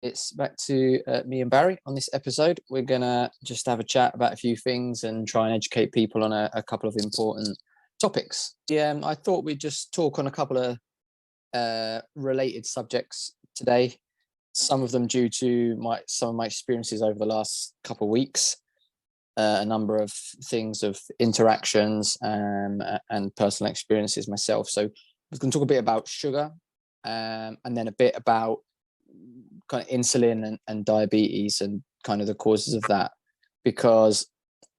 It's back to me and Barry on this episode. We're going to just have a chat about a few things and try and educate people on a couple of important topics. Yeah, I thought we'd just talk on a couple of related subjects today. Some of them due to some of my experiences over the last couple of weeks. A number of things of interactions and personal experiences myself. So we're going to talk a bit about sugar and then a bit about kind of insulin and diabetes and kind of the causes of that. Because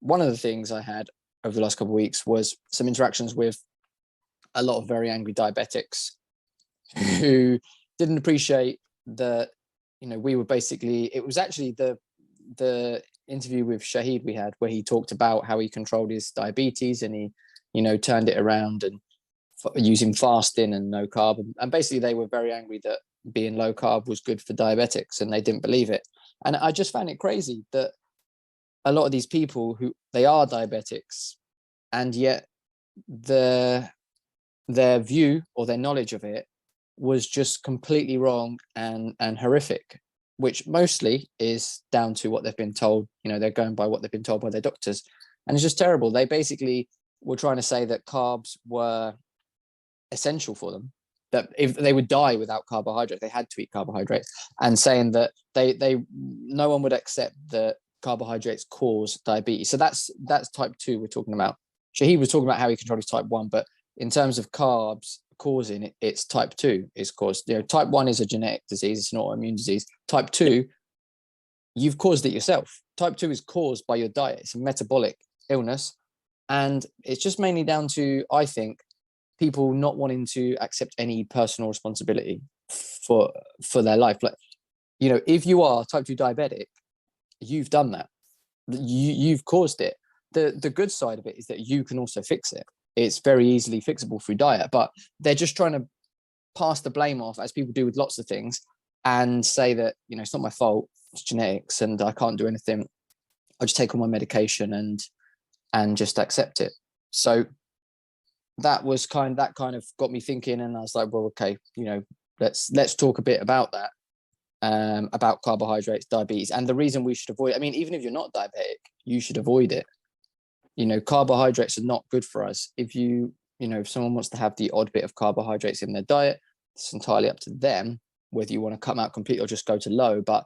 one of the things I had over the last couple of weeks was some interactions with a lot of very angry diabetics who didn't appreciate that, we were basically, it was actually the interview with Shahid we had where he talked about how he controlled his diabetes and he turned it around and using fasting and no carb, and basically they were very angry that being low carb was good for diabetics and they didn't believe it. And I just found it crazy that a lot of these people who they are diabetics and yet their view or their knowledge of it was just completely wrong and horrific, which mostly is down to what they've been told. They're going by what they've been told by their doctors. And it's just terrible. They basically were trying to say that carbs were essential for them, that if they would die without carbohydrates, they had to eat carbohydrates, and saying that no one would accept that carbohydrates cause diabetes. So that's type 2 we're talking about. Shahid was talking about how he controlled his type 1, but in terms of carbs causing it, it's type 2 is caused. Type 1 is a genetic disease, it's an autoimmune disease. Type 2, you've caused it yourself. Type 2 is caused by your diet. It's a metabolic illness, and it's just mainly down to, I think, people not wanting to accept any personal responsibility for their life. Like, if you are type 2 diabetic, you've done that. You've caused it. The good side of it is that you can also fix it. It's very easily fixable through diet, but they're just trying to pass the blame off, as people do with lots of things, and say that, it's not my fault, it's genetics and I can't do anything. I'll just take all my medication and just accept it. So that kind of got me thinking, and I was like, well, okay, let's talk a bit about that, about carbohydrates, diabetes, and the reason we should avoid it. I mean, even if you're not diabetic, you should avoid it. Carbohydrates are not good for us. If someone wants to have the odd bit of carbohydrates in their diet, it's entirely up to them whether you want to cut them out completely or just go to low. But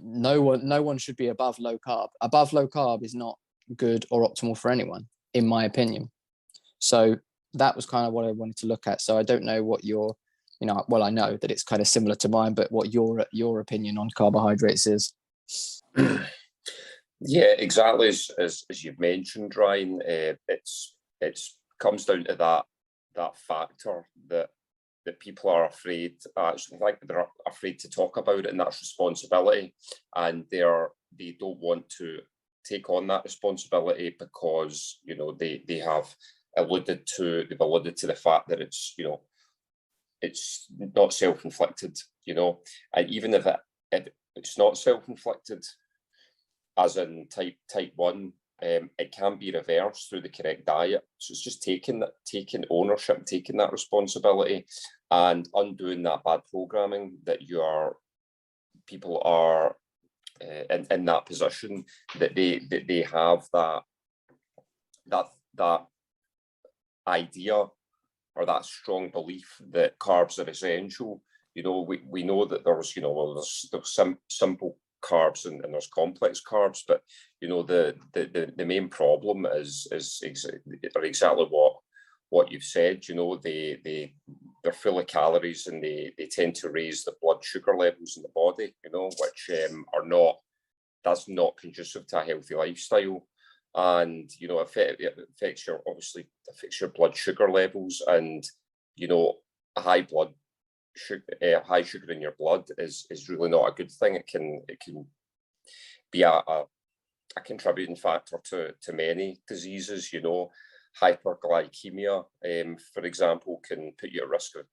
no one should be above low carb. Above low carb is not good or optimal for anyone, in my opinion. So that was kind of what I wanted to look at. So I don't know what your, I know that it's kind of similar to mine, but what your opinion on carbohydrates is. Yeah, exactly as you've mentioned, Ryan. It's comes down to that factor that people are afraid. Actually, I think they're afraid to talk about it, and that's responsibility, and they don't want to take on that responsibility because they have alluded to the fact that it's not self-inflicted, and even if it's not self-inflicted, as in type 1, it can be reversed through the correct diet. So it's just taking ownership, taking that responsibility, and undoing that bad programming that people are in that position, that they have that idea or that strong belief that carbs are essential. We know that there's simple carbs and there's complex carbs, but the main problem is exactly what you've said. They're full of calories, and they tend to raise the blood sugar levels in the body, which that's not conducive to a healthy lifestyle. And it affects your blood sugar levels, and high sugar in your blood is really not a good thing. It can be a contributing factor to many diseases. Hyperglycemia, for example, can put you at risk of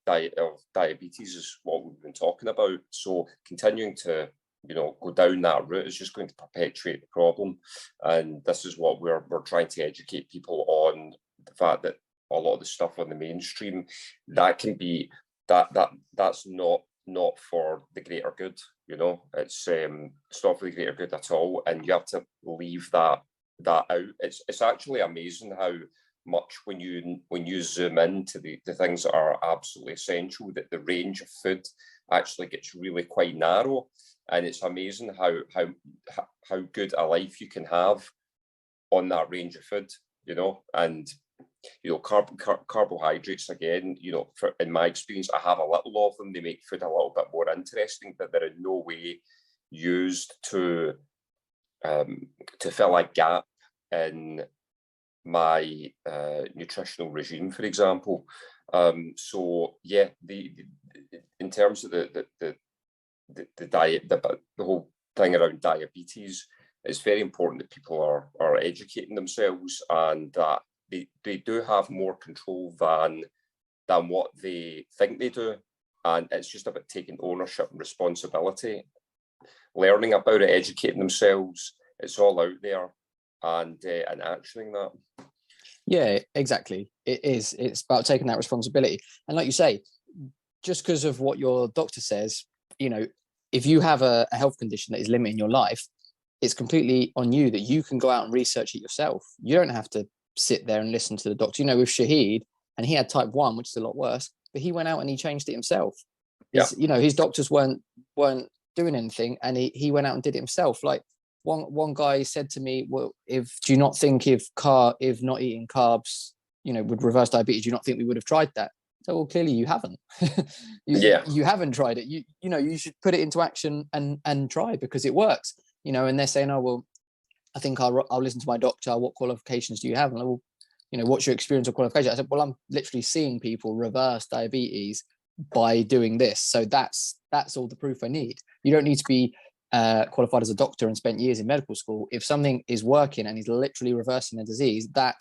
diabetes, is what we've been talking about. So continuing to go down that route is just going to perpetuate the problem. And this is what we're trying to educate people on, the fact that a lot of the stuff on the mainstream, that can be that's not for the greater good. It's not for the greater good at all, and you have to leave that out. It's actually amazing how much when you zoom into the things that are absolutely essential, that the range of food actually gets really quite narrow, and it's amazing how good a life you can have on that range of food, and carbohydrates, again, in my experience, I have a little of them. They make food a little bit more interesting, but they're in no way used to fill a gap in my nutritional regime, for example. So yeah, in terms of the diet, the whole thing around diabetes, it's very important that people are educating themselves, and that they do have more control than what they think they do. And it's just about taking ownership and responsibility, learning about it, educating themselves. It's all out there, and actioning that. Yeah, exactly. It is. It's about taking that responsibility. And like you say, just because of what your doctor says, if you have a health condition that is limiting your life, it's completely on you that you can go out and research it yourself. You don't have to sit there and listen to the doctor. With Shahid, and he had type 1, which is a lot worse, but he went out and he changed it himself. His doctors weren't doing anything, and he went out and did it himself. Like one guy said to me, well, do you not think if not eating carbs, would reverse diabetes, do you not think we would have tried that? So, well, clearly you haven't. You haven't tried it. You should put it into action and try, because it works. And they're saying, oh, well, I think I'll listen to my doctor. What qualifications do you have? And I'm like, well, what's your experience or qualification? I said, well, I'm literally seeing people reverse diabetes by doing this. So that's all the proof I need. You don't need to be qualified as a doctor and spent years in medical school. If something is working and is literally reversing a disease, that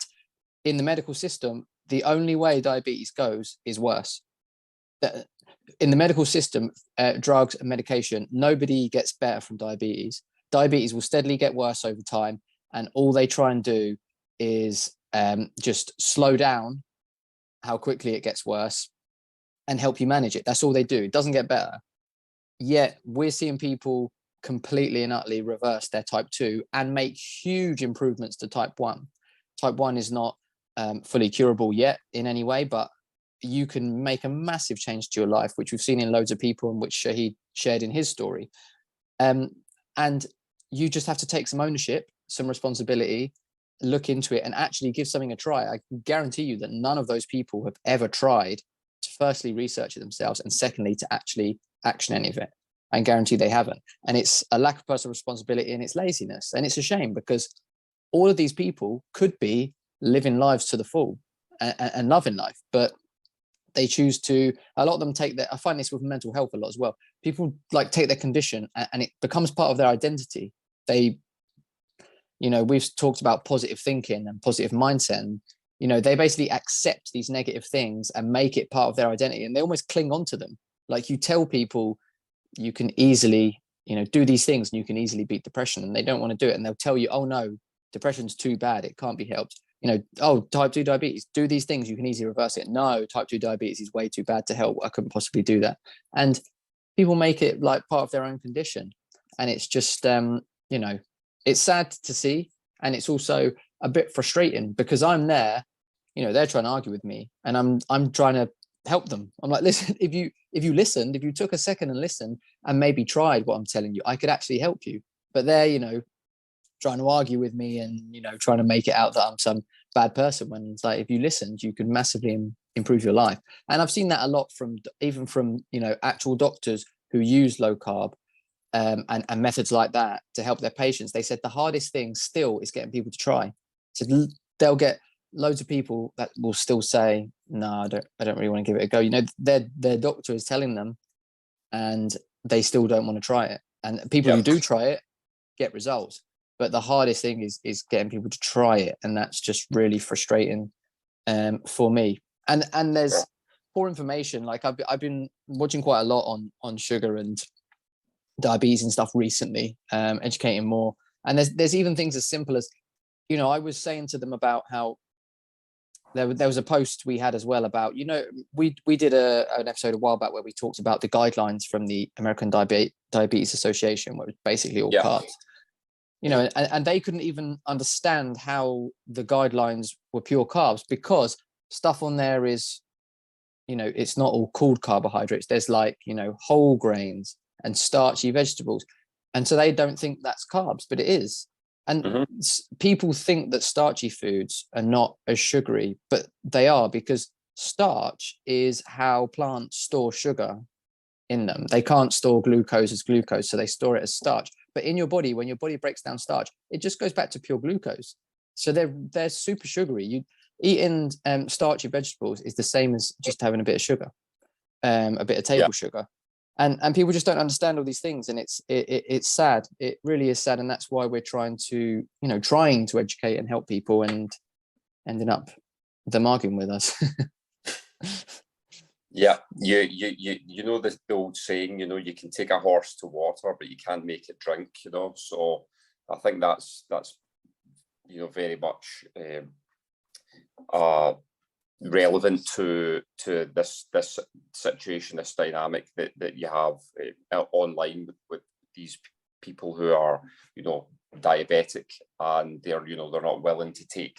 in the medical system, the only way diabetes goes is worse. In the medical system, drugs and medication, nobody gets better from diabetes. Diabetes will steadily get worse over time, and all they try and do is just slow down how quickly it gets worse and help you manage it. That's all they do. It doesn't get better. Yet we're seeing people completely and utterly reverse their type 2 and make huge improvements to type 1. Type 1 is not fully curable yet in any way, but you can make a massive change to your life, which we've seen in loads of people, and which Shahid shared in his story. And you just have to take some ownership, some responsibility, look into it, and actually give something a try. I can guarantee you that none of those people have ever tried to firstly research it themselves, and secondly to actually action any of it. I guarantee they haven't. And it's a lack of personal responsibility, and it's laziness. And it's a shame, because all of these people could be living lives to the full and loving life, but they choose to, a lot of them I find this with mental health a lot as well. People take their condition and it becomes part of their identity. We've talked about positive thinking and positive mindset, and, they basically accept these negative things and make it part of their identity, and they almost cling on to them. Like, you tell people you can easily, do these things and you can easily beat depression, and they don't want to do it. And they'll tell you, oh no, depression's too bad, it can't be helped. Oh, type 2 diabetes, do these things, you can easily reverse it. No, type 2 diabetes is way too bad to help. I couldn't possibly do that. And people make it like part of their own condition. And it's just, it's sad to see. And it's also a bit frustrating, because I'm there, they're trying to argue with me, and I'm trying to help them. I'm like, listen, if you listened, if you took a second and listened and maybe tried what I'm telling you, I could actually help you. But they're, trying to argue with me and, trying to make it out that I'm some bad person, when it's like, if you listened, you could massively improve your life. And I've seen that a lot from actual doctors who use low carb and methods like that to help their patients. They said the hardest thing still is getting people to try. So they'll get loads of people that will still say, no, I don't really want to give it a go. Their doctor is telling them, and they still don't want to try it. And people who do try it get results. But the hardest thing is getting people to try it, and that's just really frustrating for me. And there's poor information. Like, I've been watching quite a lot on sugar and diabetes and stuff recently, educating more. And there's even things as simple as, I was saying to them about how there was a post we had as well about, we did an episode a while back where we talked about the guidelines from the American Diabetes Association, where it was basically all carbs. And they couldn't even understand how the guidelines were pure carbs, because stuff on there is, it's not all called carbohydrates. There's like, whole grains and starchy vegetables. And so they don't think that's carbs, but it is. And people think that starchy foods are not as sugary, but they are, because starch is how plants store sugar in them. They can't store glucose as glucose, so they store it as starch. But in your body, when your body breaks down starch, it just goes back to pure glucose. So they're super sugary. Eating starchy vegetables is the same as just having a bit of sugar, a bit of table sugar. And people just don't understand all these things, and it's sad. It really is sad, and that's why we're trying to educate and help people, and ending up them arguing with us. Yeah, you know the old saying, you can take a horse to water, but you can't make it drink. So I think that's very much relevant to this situation, this dynamic that you have online with these people who are diabetic, and they're not willing to take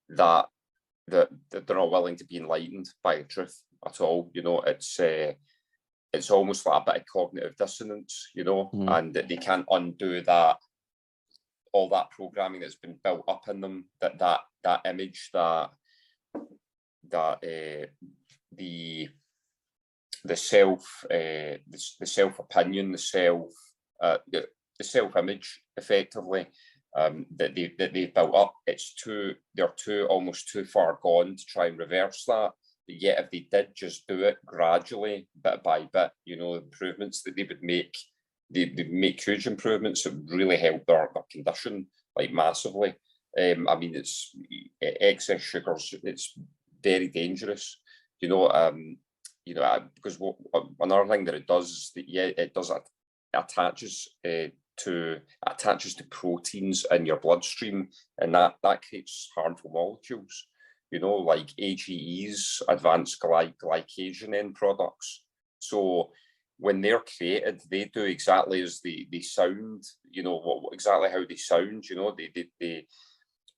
that they're not willing to be enlightened by the truth at all. It's almost like a bit of cognitive dissonance, and that they can't undo that, all that programming that's been built up in them, that image, the self opinion, the self image, effectively, that they've built up. They're almost too far gone to try and reverse that. But yet, if they did just do it gradually, bit by bit, improvements that they would make, they'd make huge improvements that would really help their condition, like, massively. It's excess sugars. It's very dangerous, because another thing that it does is that it attaches to proteins in your bloodstream, and that creates harmful molecules, like AGEs, advanced glycation end products. So when they're created, they do exactly as they sound, exactly how they sound.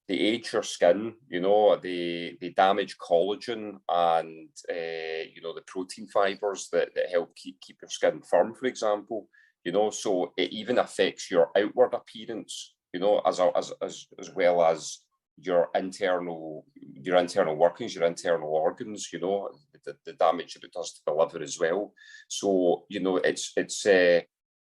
They age your skin, they damage collagen and, the protein fibers that help keep your skin firm, for example. So it even affects your outward appearance, as well as your internal workings, your internal organs, the damage that it does to the liver as well. So, it's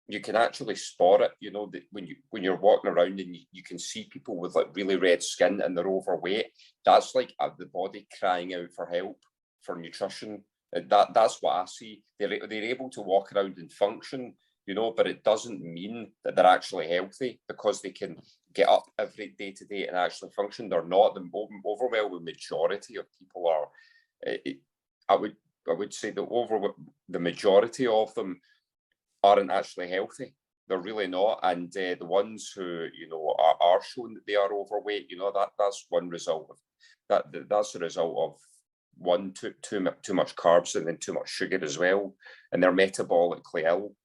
you can actually spot it, that when you're walking around and you can see people with like really red skin and they're overweight. That's like the body crying out for help, for nutrition. That's what I see. They're able to walk around and function, but it doesn't mean that they're actually healthy, because they can get up every day to day and actually function. They're not. The overwhelming majority of people are. I would say the majority of them aren't actually healthy. They're really not. And the ones who are shown that they are overweight, that's one result of that. That's the result of too much carbs, and then too much sugar as well, and they're metabolically ill.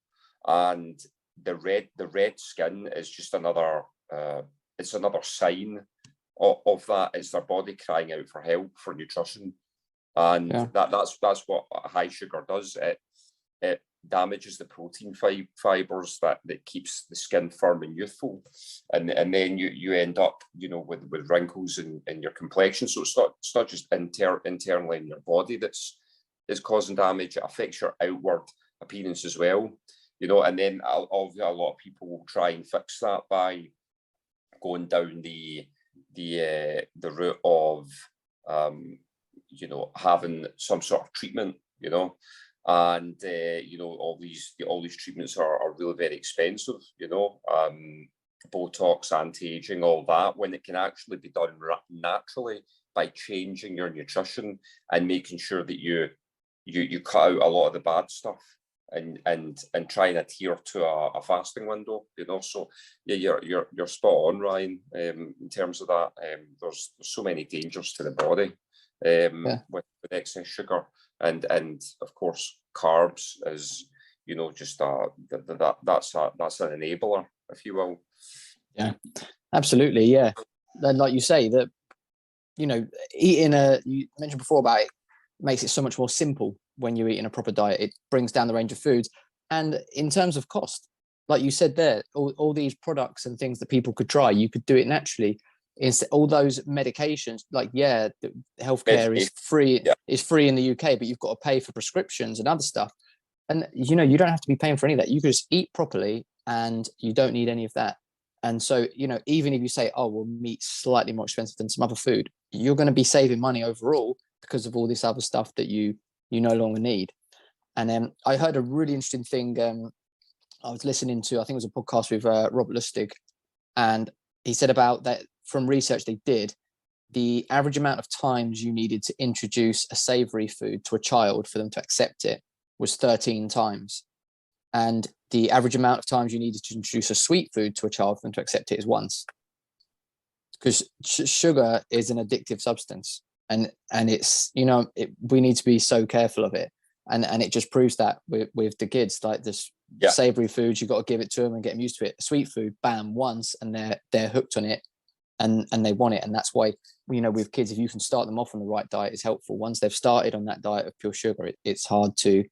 And the red skin is just another it's another sign of that. It's their body crying out for help, for nutrition. And that's what high sugar does. It damages the protein fibers that keeps the skin firm and youthful, and then you end up with wrinkles in your complexion. So it's not just internally in your body that's causing damage. It affects your outward appearance as well. And then a lot of people will try and fix that by going down the route of having some sort of treatment, and all these treatments are really very expensive, Botox, anti-aging, all that, when it can actually be done naturally by changing your nutrition and making sure that you cut out a lot of the bad stuff and try and adhere to a fasting window, So yeah, you're spot on, Ryan, in terms of that. There's so many dangers to the body, with excess sugar, and of course carbs is, just that's an enabler, if you will. Yeah, absolutely. Yeah, and like you say, that eating you mentioned before about it makes it so much more simple when you eat in a proper diet. It brings down the range of foods, and in terms of cost, like you said there, all these products and things that people could try, you could do it naturally. Instead, all those medications, like healthcare is free, is free in the UK, but you've got to pay for prescriptions and other stuff. And you don't have to be paying for any of that. You could just eat properly, and you don't need any of that. And so, even if you say, oh, well, meat's slightly more expensive than some other food, you're going to be saving money overall because of all this other stuff that you no longer need. And then I heard a really interesting thing. I was listening to, I think it was a podcast with Robert Lustig, and he said about that from research they did, the average amount of times you needed to introduce a savory food to a child for them to accept it was 13 times. And the average amount of times you needed to introduce a sweet food to a child for them to accept it is once. Because sugar is an addictive substance, and it's, we need to be so careful of it. And it just proves that with the kids, like this savory foods, you've got to give it to them and get them used to it. Sweet food, bam, once, and they're hooked on it, and they want it. And that's why, with kids, if you can start them off on the right diet, is helpful. Once they've started on that diet of pure sugar, it's hard to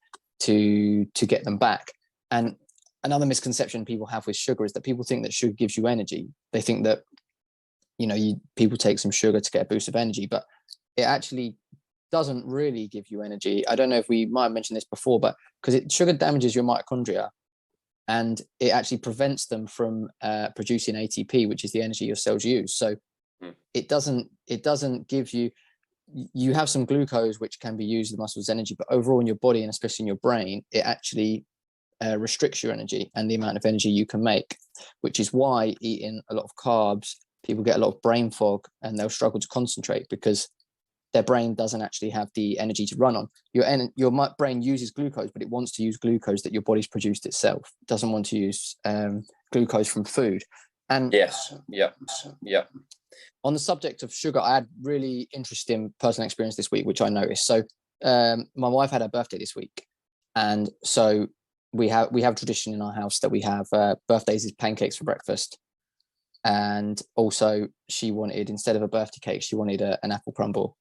get them back. And another misconception people have with sugar is that people think that sugar gives you energy. They think that, people take some sugar to get a boost of energy, but it actually doesn't really give you energy. I don't know if we might have mentioned this before, but because sugar damages your mitochondria, and it actually prevents them from producing ATP, which is the energy your cells use. So it doesn't give you have some glucose, which can be used in the muscles as energy, but overall in your body, and especially in your brain, it actually restricts your energy and the amount of energy you can make, which is why eating a lot of carbs, people get a lot of brain fog, and they'll struggle to concentrate because their brain doesn't actually have the energy to run on. Your brain uses glucose, but it wants to use glucose that your body's produced itself. It doesn't want to use glucose from food. And yes, yeah. On the subject of sugar, I had really interesting personal experience this week, which I noticed. So my wife had her birthday this week, and so we have a tradition in our house that we have birthdays is pancakes for breakfast. And also she wanted, instead of a birthday cake, she wanted an apple crumble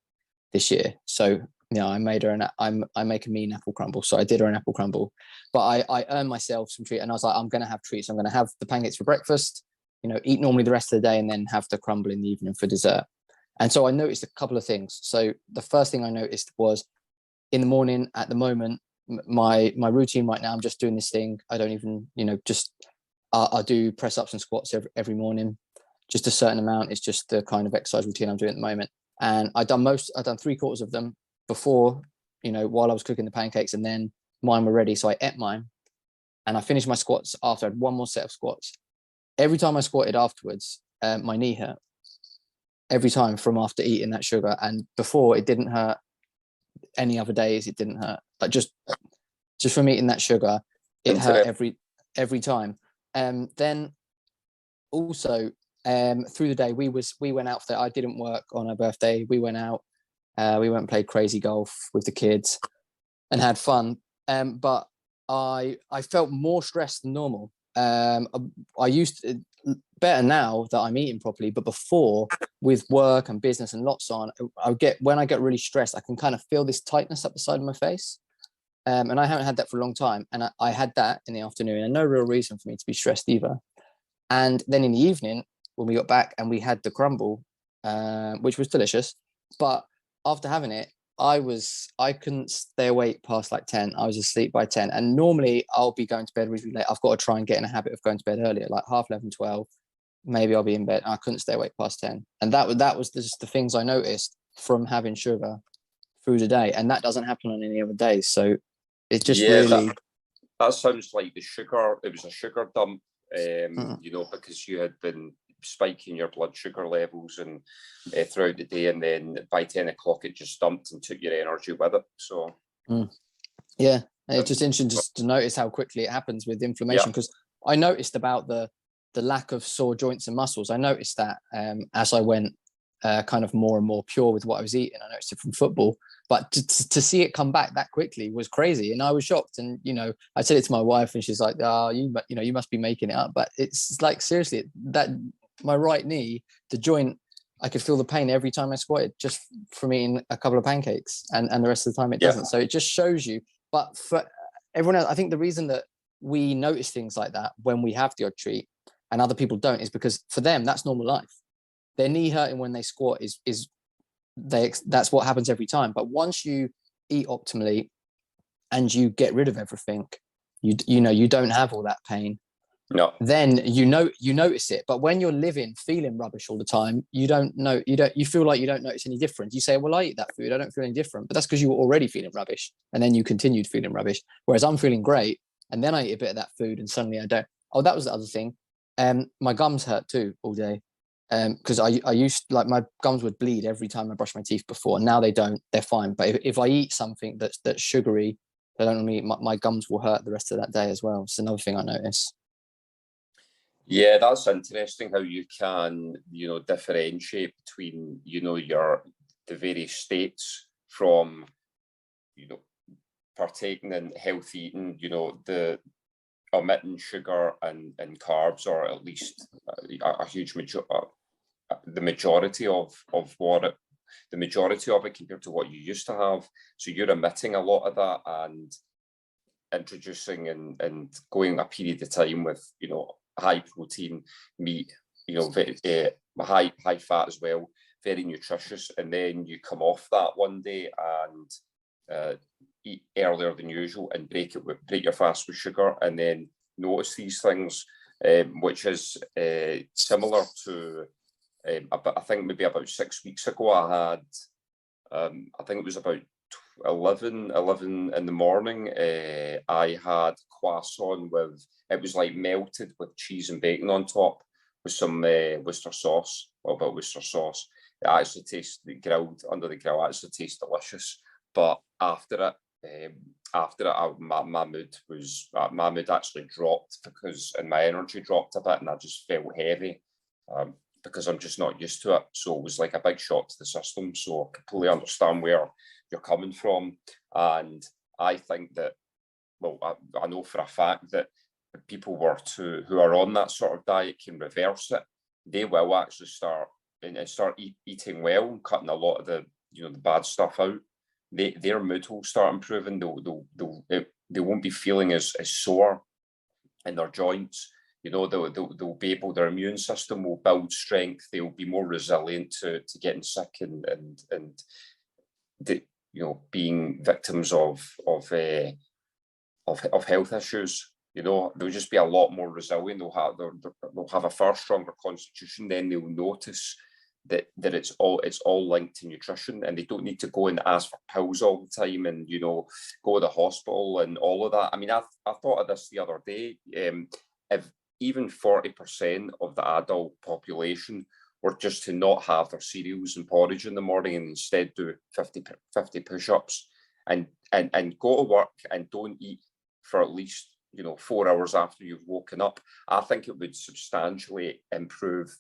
this year. So I made her I make a mean apple crumble. So I did her an apple crumble, but I earned myself some treat, and I was like, I'm going to have treats. I'm going to have the pancakes for breakfast, eat normally the rest of the day, and then have the crumble in the evening for dessert. And so I noticed a couple of things. So the first thing I noticed was, in the morning, at the moment, my routine right now, I'm just doing this thing. I don't even, I do press ups and squats every morning, just a certain amount. It's just the kind of exercise routine I'm doing at the moment. And I've done 3/4 of them before, while I was cooking the pancakes, and then mine were ready. So I ate mine, and I finished my squats after I had one more set of squats. Every time I squatted afterwards, my knee hurt. Every time, from after eating that sugar. And before, it didn't hurt. Any other days, it didn't hurt. Like just from eating that sugar, it hurt every time. Then also, through the day, we went out for that. I didn't work on her birthday. We went out. We went and played crazy golf with the kids and had fun. But I felt more stressed than normal. I used to, better now that I'm eating properly, but before, with work and business and lots on, when I get really stressed, I can kind of feel this tightness up the side of my face. And I haven't had that for a long time. And I had that in the afternoon, and no real reason for me to be stressed either. And then in the evening, when we got back and we had the crumble, which was delicious, but after having it, I couldn't stay awake past like 10. I was asleep by 10. And normally I'll be going to bed really late. I've got to try and get in a habit of going to bed earlier, like 11:30, 12. Maybe I'll be in bed. I couldn't stay awake past 10. And that was just the things I noticed from having sugar through the day. And that doesn't happen on any other days. So it just really... That sounds like it was a sugar dump, because you had been spiking your blood sugar levels and throughout the day, and then by 10 o'clock it just dumped and took your energy with it. So yeah, it's just interesting just to notice how quickly it happens with inflammation, because I noticed about the lack of sore joints and muscles. I noticed that as I went kind of more and more pure with what I was eating. I noticed it from football, but to see it come back that quickly was crazy, and I was shocked. And I said it to my wife, and she's like, "Oh, you must be making it up." But it's like, seriously, that my right knee, the joint, I could feel the pain every time I squatted just from eating a couple of pancakes, and the rest of the time it doesn't. So it just shows you. But for everyone else, I think the reason that we notice things like that when we have the odd treat and other people don't is because for them that's normal life. Their knee hurting when they squat that's what happens every time. But once you eat optimally and you get rid of everything, you don't have all that pain. No. Then you notice it. But when you're feeling rubbish all the time, you feel like you don't notice any difference. You say, well, I eat that food, I don't feel any different. But that's because you were already feeling rubbish, and then you continued feeling rubbish. Whereas I'm feeling great, and then I eat a bit of that food, and suddenly I don't. Oh, that was the other thing. My gums hurt too all day. Because I used, like, my gums would bleed every time I brush my teeth before, and now they don't. They're fine. But if I eat something that's sugary, I don't eat, my gums will hurt the rest of that day as well. It's another thing I notice. Yeah, that's interesting how you can, differentiate between, the various states from, partaking in healthy eating, the omitting sugar and carbs, or at least a huge the majority of it compared to what you used to have. So you're omitting a lot of that and introducing and going a period of time with, high protein meat, high fat as well, very nutritious. And then you come off that one day and eat earlier than usual and break your fast with sugar, and then notice these things, which is similar to I think maybe about 6 weeks ago I had I think it was about 11 in the morning. I had croissant with, it was like melted with cheese and bacon on top with some Worcester sauce, or about Worcester sauce. It actually tastes, grilled under the grill, actually tastes delicious. But after it, my mood actually dropped, and my energy dropped a bit, and I just felt heavy because I'm just not used to it. So it was like a big shock to the system. So I completely understand where you're coming from, and I think that, well, I know for a fact that people who are on that sort of diet can reverse it. They will actually start eating well and cutting a lot of the the bad stuff out. Their mood will start improving. They won't be feeling as sore in their joints. They'll be able, their immune system will build strength. They'll be more resilient to getting sick and being victims of health issues. They'll just be a lot more resilient. They'll have a far stronger constitution. Then they'll notice that it's all linked to nutrition, and they don't need to go and ask for pills all the time and go to the hospital and all of that. I mean, I thought of this the other day. If even 40% of the adult population were just to not have their cereals and porridge in the morning and instead do 50 push-ups and go to work and don't eat for at least 4 hours after you've woken up, I think it would substantially improve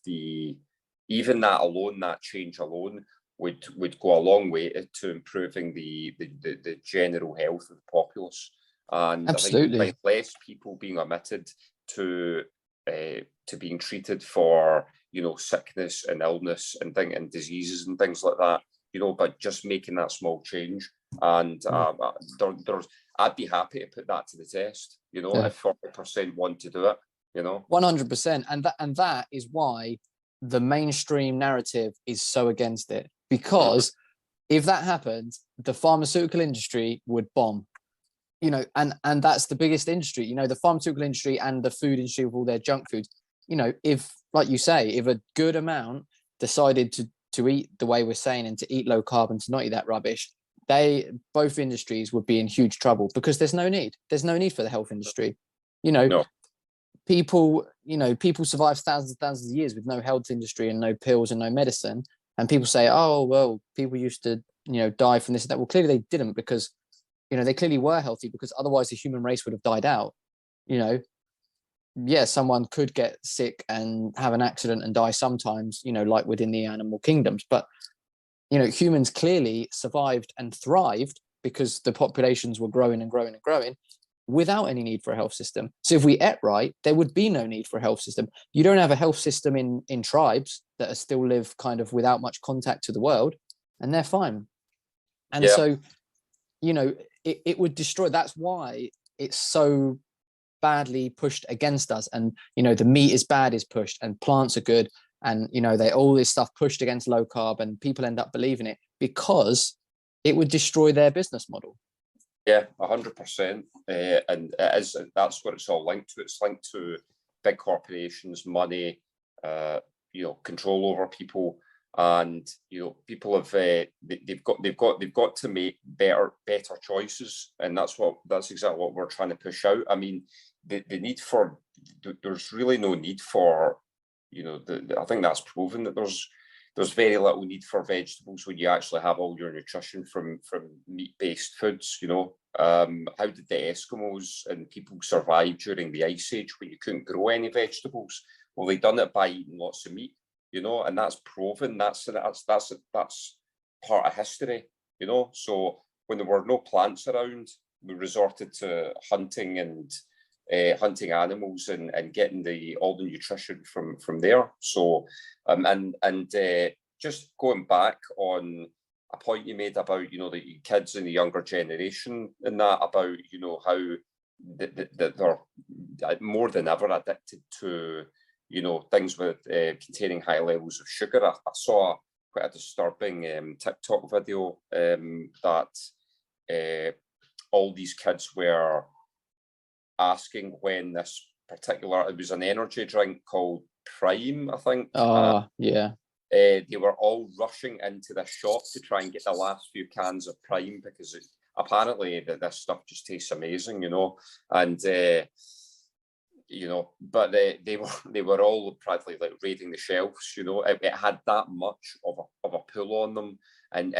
even that change alone would go a long way to improving the general health of the populace. And absolutely, I think by less people being omitted to being treated for sickness and illness and diseases and things like that, but just making that small change. And I'd be happy to put that to the test, if 40% want to do it, 100%. And that is why the mainstream narrative is so against it, because if that happened, the pharmaceutical industry would bomb, and that's the biggest industry, the pharmaceutical industry and the food industry with all their junk foods. If, like you say, if a good amount decided to eat the way we're saying and to eat low carb and to not eat that rubbish, both industries would be in huge trouble, because there's no need for the health industry. No. People survive thousands and thousands of years with no health industry and no pills and no medicine. And people say, oh, well, people used to, die from this and that. Well, clearly they didn't, because, they clearly were healthy, because otherwise the human race would have died out. yeah, someone could get sick and have an accident and die sometimes, like within the animal kingdoms. But, humans clearly survived and thrived because the populations were growing and growing and growing without any need for a health system. So if we ate right, there would be no need for a health system. You don't have a health system in tribes that are still live kind of without much contact to the world, and they're fine. And so, it would destroy. That's why it's so badly pushed against us. And, the meat is bad is pushed and plants are good. And, they all this stuff pushed against low carb, and people end up believing it because it would destroy their business model. Yeah, 100%. And that's what it's all linked to. It's linked to big corporations, money, control over people. And people have they've got to make better choices, and that's exactly what we're trying to push out. I mean, the need for there's really no need for I think that's proven that there's very little need for vegetables when you actually have all your nutrition from meat-based foods. How did the Eskimos and people survive during the Ice Age when you couldn't grow any vegetables? Well, they done it by eating lots of meat. And that's proven. That's part of history. So when there were no plants around, we resorted to hunting and hunting animals and getting all the nutrition from there. So just going back on a point you made about the kids and the younger generation and that about how they're more than ever addicted to things with containing high levels of sugar. I saw quite a disturbing TikTok video that all these kids were asking when this particular, it was an energy drink called Prime, I think. Yeah. They were all rushing into the shop to try and get the last few cans of Prime because apparently this stuff just tastes amazing, and but they were all practically like raiding the shelves. It had that much of a pull on them, and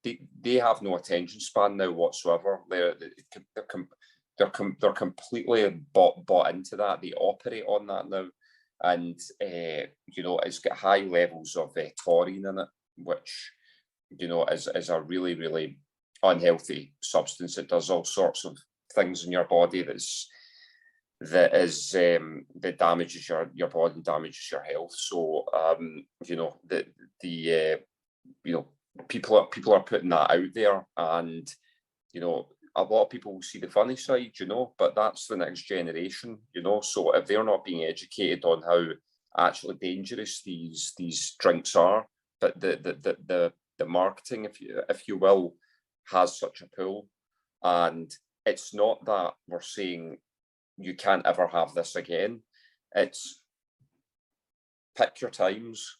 they have no attention span now whatsoever. They're completely bought into that. They operate on that now, and it's got high levels of taurine in it, which is a really, really unhealthy substance. It does all sorts of things in your body that damages your body and damages your health. So people are putting that out there, and a lot of people will see the funny side, but that's the next generation, so if they're not being educated on how actually dangerous these drinks are, but the marketing, if you will, has such a pull. And it's not that we're saying you can't ever have this again. It's pick your times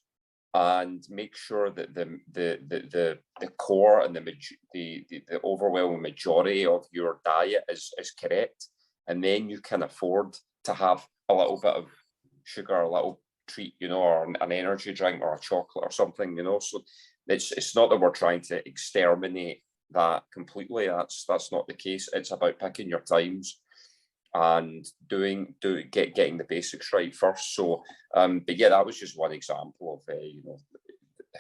and make sure that the core and the overwhelming majority of your diet is correct, and then you can afford to have a little bit of sugar, a little treat, or an energy drink or a chocolate or something, So it's not that we're trying to exterminate that completely. That's not the case. It's about picking your times and getting the basics right first. So but yeah, that was just one example of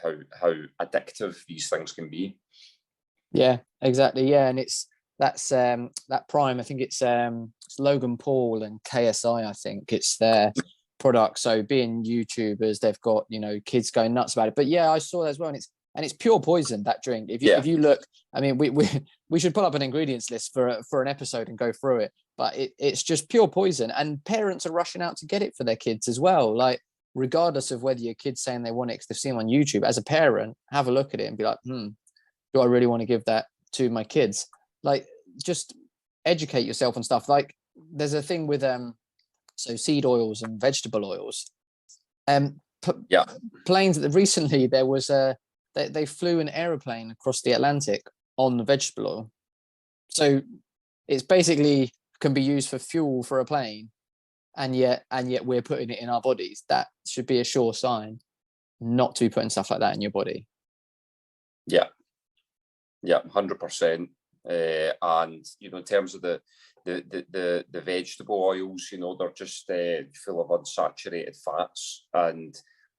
how addictive these things can be. Yeah, exactly. Yeah, and that's that Prime, I think it's Logan Paul and KSI, I think it's their product. So being YouTubers, they've got kids going nuts about it. But yeah, I saw that as well, and it's pure poison, that drink. If you look, I mean, we should put up an ingredients list for an episode and go through it. But it's just pure poison, and parents are rushing out to get it for their kids as well. Like, regardless of whether your kid's saying they want it because they've seen it on YouTube, as a parent, have a look at it and be like, do I really want to give that to my kids? Like, just educate yourself on stuff. Like, there's a thing with so seed oils and vegetable oils. Planes. Recently, there was they flew an aeroplane across the Atlantic on the vegetable oil. So it's basically can be used for fuel for a plane, and yet we're putting it in our bodies. That should be a sure sign not to be putting stuff like that in your body. Yeah, 100%. And in terms of the the vegetable oils, you know, they're just full of unsaturated fats. And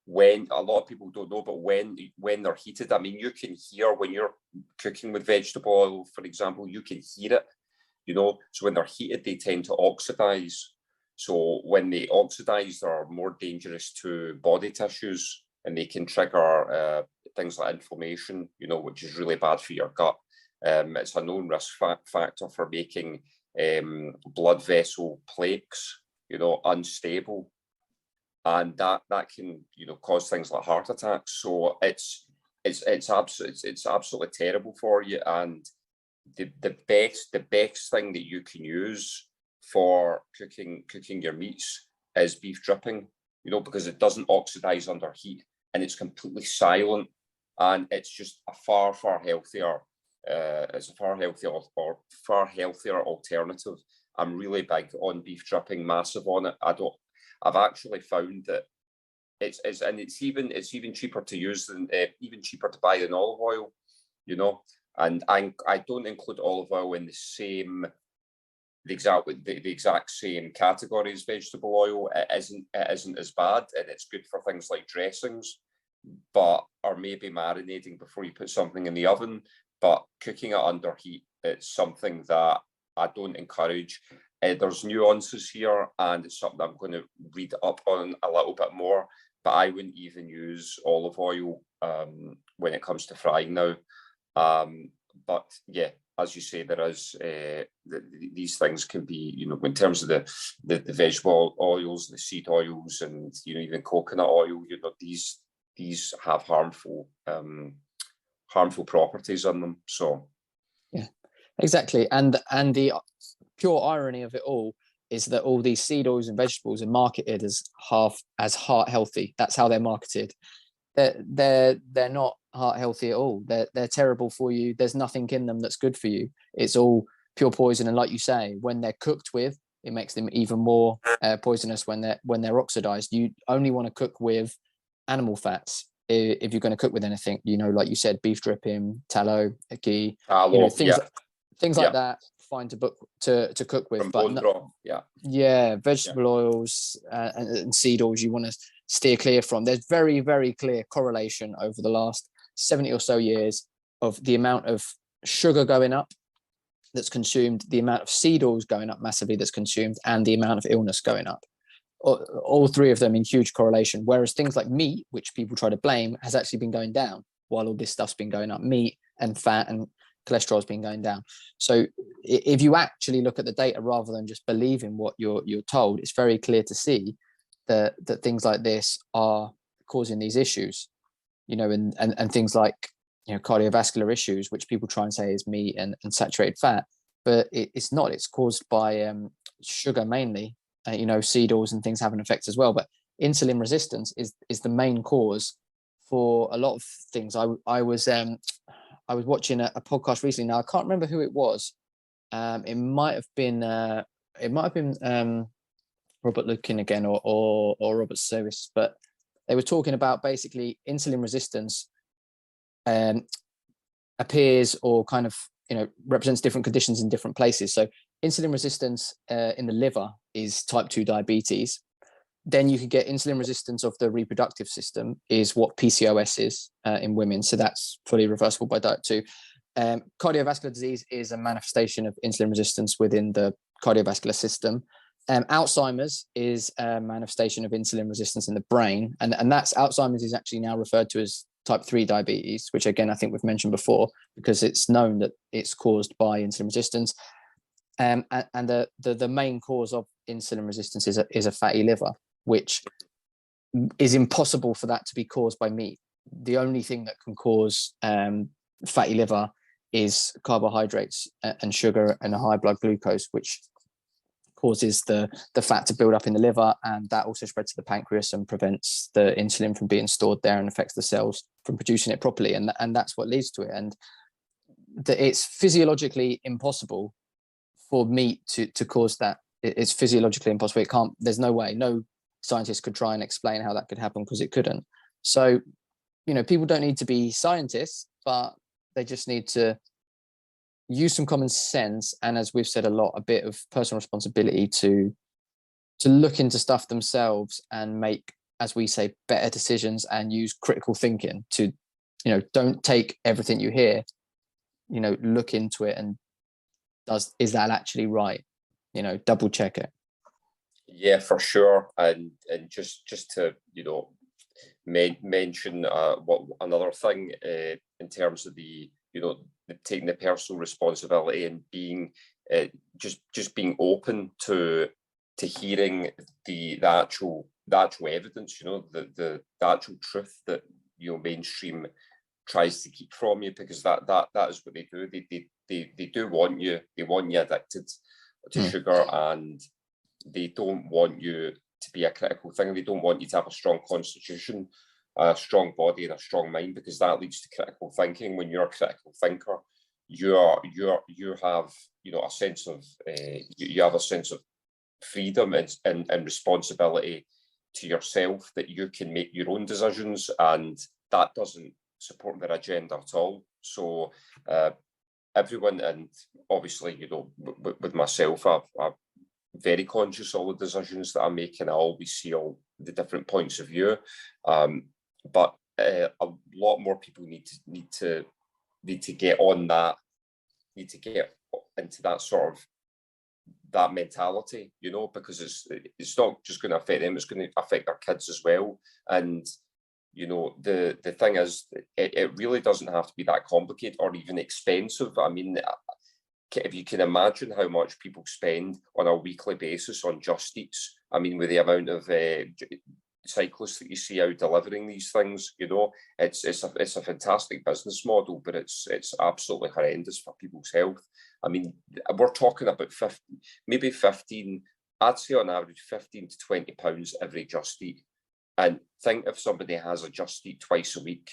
when a lot of people don't know, but when they're heated, I mean, you can hear when you're cooking with vegetable oil, for example, you can hear it, you know. So when they're heated, they tend to oxidize. So when they oxidize, they're more dangerous to body tissues, and they can trigger things like inflammation, you know, which is really bad for your gut. It's a known risk factor for making blood vessel plaques, you know, unstable, and that can, you know, cause things like heart attacks. So it's absolutely terrible for you. And the best thing that you can use for cooking your meats is beef dripping, you know, because it doesn't oxidize under heat, and it's completely silent, and it's just a far healthier. It's a far healthier alternative. I'm really big on beef dripping, massive on it. I've actually found that it's even cheaper to use than even cheaper to buy than olive oil, you know. And I don't include olive oil in the exact same category as vegetable oil. It isn't as bad, and it's good for things like dressings, or maybe marinating before you put something in the oven. But cooking it under heat, it's something that I don't encourage. There's nuances here, and it's something I'm going to read up on a little bit more. But I wouldn't even use olive oil when it comes to frying now. But yeah, as you say, there is these things can be, you know, in terms of the vegetable oils, the seed oils, and, you know, even coconut oil. You know, these have harmful properties on them. So yeah, exactly. And the pure irony of it all is that all these seed oils and vegetables are marketed as heart healthy. That's how they're marketed. They're not heart healthy at all. They're terrible for you. There's nothing in them that's good for you. It's all pure poison. And like you say, when they're cooked with, it makes them even more poisonous when they're oxidized. You only want to cook with animal fats if you're going to cook with anything, you know, like you said, beef dripping, tallow, ghee, you know, things like that. Fine to cook with. From but bone broth, vegetable oils and seed oils you want to steer clear from. There's very, very clear correlation over the last 70 or so years of the amount of sugar going up that's consumed, the amount of seed oils going up massively that's consumed, and the amount of illness going up. All three of them in huge correlation. Whereas things like meat, which people try to blame, has actually been going down while all this stuff's been going up. Meat and fat and cholesterol has been going down. So if you actually look at the data rather than just believe in what you're told, it's very clear to see that things like this are causing these issues, you know, and things like, you know, cardiovascular issues, which people try and say is meat and saturated fat, but it's not. It's caused by sugar mainly. You know, seed oils and things have an effect as well, but insulin resistance is the main cause for a lot of things. I was watching a podcast recently. Now I can't remember who it was. It might have been Robert Lukin again, or Robert Service, but they were talking about basically insulin resistance appears, or kind of, you know, represents different conditions in different places. So insulin resistance in the liver is type 2 diabetes. Then you could get insulin resistance of the reproductive system, is what PCOS is in women. So that's fully reversible by diet too. Cardiovascular disease is a manifestation of insulin resistance within the cardiovascular system. Alzheimer's is a manifestation of insulin resistance in the brain. And that's Alzheimer's is actually now referred to as type 3 diabetes, which again, I think we've mentioned before, because it's known that it's caused by insulin resistance. And the main cause of insulin resistance is a fatty liver, which is impossible for that to be caused by meat. The only thing that can cause fatty liver is carbohydrates and sugar and a high blood glucose, which causes the fat to build up in the liver, and that also spreads to the pancreas and prevents the insulin from being stored there and affects the cells from producing it properly, and that's what leads to it. And it's physiologically impossible for meat to cause that. It's physiologically impossible. It can't. There's no way. No scientist could try and explain how that could happen, because it couldn't. So, you know, people don't need to be scientists, but they just need to, use some common sense, and as we've said a lot, a bit of personal responsibility to look into stuff themselves and make, as we say, better decisions, and use critical thinking to, don't take everything you hear, look into it, and is that actually right? Double check it. Yeah, for sure. And just to mention what another thing in terms of the taking the personal responsibility and being just being open to hearing the actual evidence, the actual truth that mainstream tries to keep from you, because that is what they do. They do want you addicted to sugar, and they don't want you to be a critical thinker. They don't want you to have a strong constitution, a strong body, and a strong mind, because that leads to critical thinking. When you're a critical thinker, you have a sense of you have a sense of freedom and responsibility to yourself, that you can make your own decisions, and that doesn't support their agenda at all. So everyone, and obviously with myself, I'm very conscious of all the decisions that I make, and I always see all the different points of view. But a lot more people need to get on that, need to get into that sort of that mentality, because it's not just going to affect them; it's going to affect their kids as well. And the thing is, it really doesn't have to be that complicated or even expensive. I mean, if you can imagine how much people spend on a weekly basis on Just Eats, I mean, with the amount of cyclists that you see out delivering these things, it's a fantastic business model, but it's absolutely horrendous for people's health. I mean, we're talking about 15, I'd say on average 15 to 20 pounds every Just Eat. And think if somebody has a Just Eat twice a week,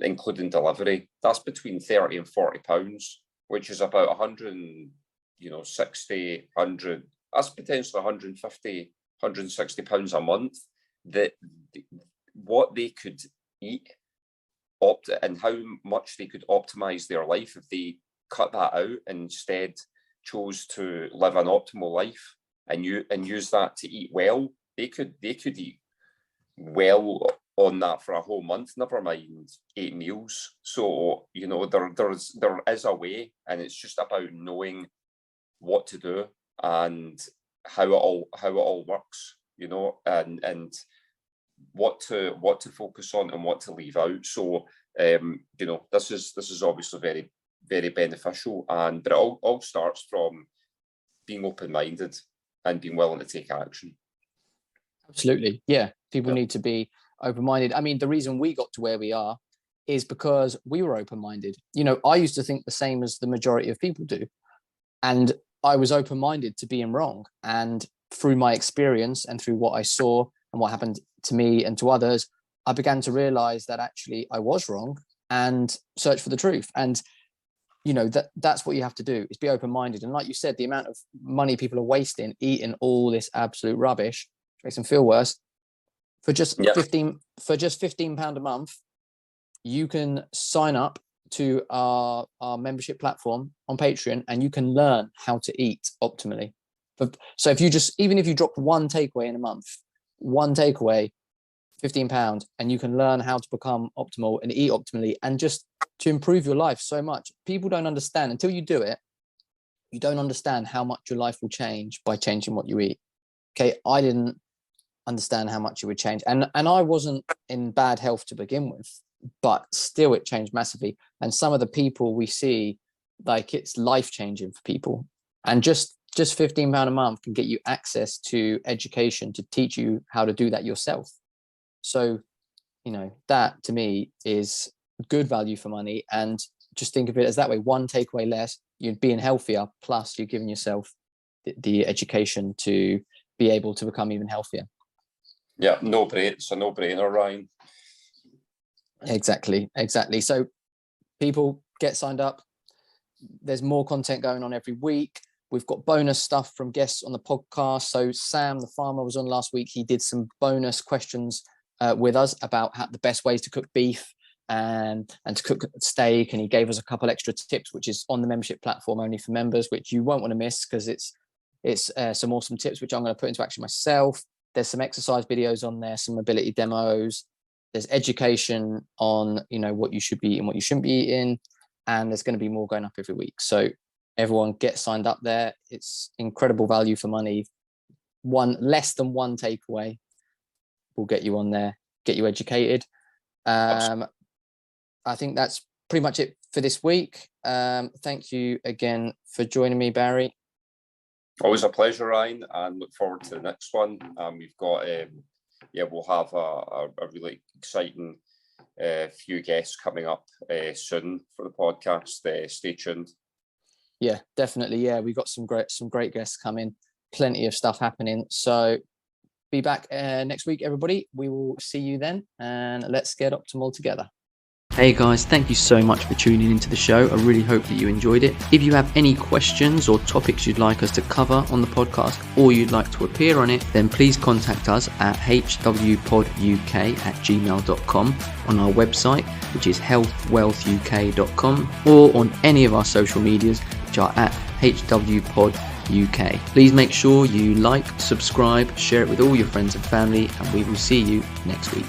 including delivery, that's between 30 and 40 pounds, which is about 160, 100, that's potentially 150, 160 pounds a month. That what they could eat and how much they could optimize their life if they cut that out and instead chose to live an optimal life and use that to eat well. They could eat well on that for a whole month, never mind 8 meals. So there is a way, and it's just about knowing what to do and how it all works, and what to focus on and what to leave out. So this is obviously very, very beneficial, but it all starts from being open-minded and being willing to take action. Absolutely. Yeah. People need to be open-minded. I mean, the reason we got to where we are is because we were open-minded. I used to think the same as the majority of people do. And I was open-minded to being wrong. And through my experience and through what I saw and what happened to me and to others, I began to realize that actually I was wrong and search for the truth. And, that's what you have to do, is be open-minded. And like you said, the amount of money people are wasting eating all this absolute rubbish makes them feel worse. For just £15 a month, you can sign up to our membership platform on Patreon, and you can learn how to eat optimally. So even if you dropped one takeaway in a month, £15, and you can learn how to become optimal and eat optimally, and just to improve your life so much. People don't understand until you do it. You don't understand how much your life will change by changing what you eat. Okay, I didn't understand how much it would change, and I wasn't in bad health to begin with, but still it changed massively. And some of the people we see, like, it's life-changing for people. And just £15 a month can get you access to education to teach you how to do that yourself. So that to me is good value for money. And just think of it as that way: one takeaway less, you're being healthier, plus you're giving yourself the education to be able to become even healthier. Yeah, it's a no-brainer, Ryan. Exactly. So people, get signed up. There's more content going on every week. We've got bonus stuff from guests on the podcast. So Sam, the farmer, was on last week. He did some bonus questions with us about the best ways to cook beef. and to cook steak, and he gave us a couple extra tips, which is on the membership platform only for members, which you won't want to miss, because it's some awesome tips which I'm going to put into action myself. There's some exercise videos on there, some mobility demos, there's education on what you should be eating, what you shouldn't be eating, and there's going to be more going up every week. So everyone get signed up there. It's incredible value for money. Less than one takeaway will get you on there, get you educated. I think that's pretty much it for this week. Thank you again for joining me, Barry. Always a pleasure, Ryan, and look forward to the next one. We've got, we'll have a really exciting few guests coming up soon for the podcast. Stay tuned. Yeah, definitely. Yeah, we've got some great guests coming. Plenty of stuff happening. So be back next week, everybody. We will see you then, and let's get optimal together. Hey guys, thank you so much for tuning into the show. I really hope that you enjoyed it. If you have any questions or topics you'd like us to cover on the podcast, or you'd like to appear on it, then please contact us at hwpoduk@gmail.com, on our website, which is healthwealthuk.com, or on any of our social medias, which are at hwpoduk. Please make sure you like, subscribe, share it with all your friends and family, and we will see you next week.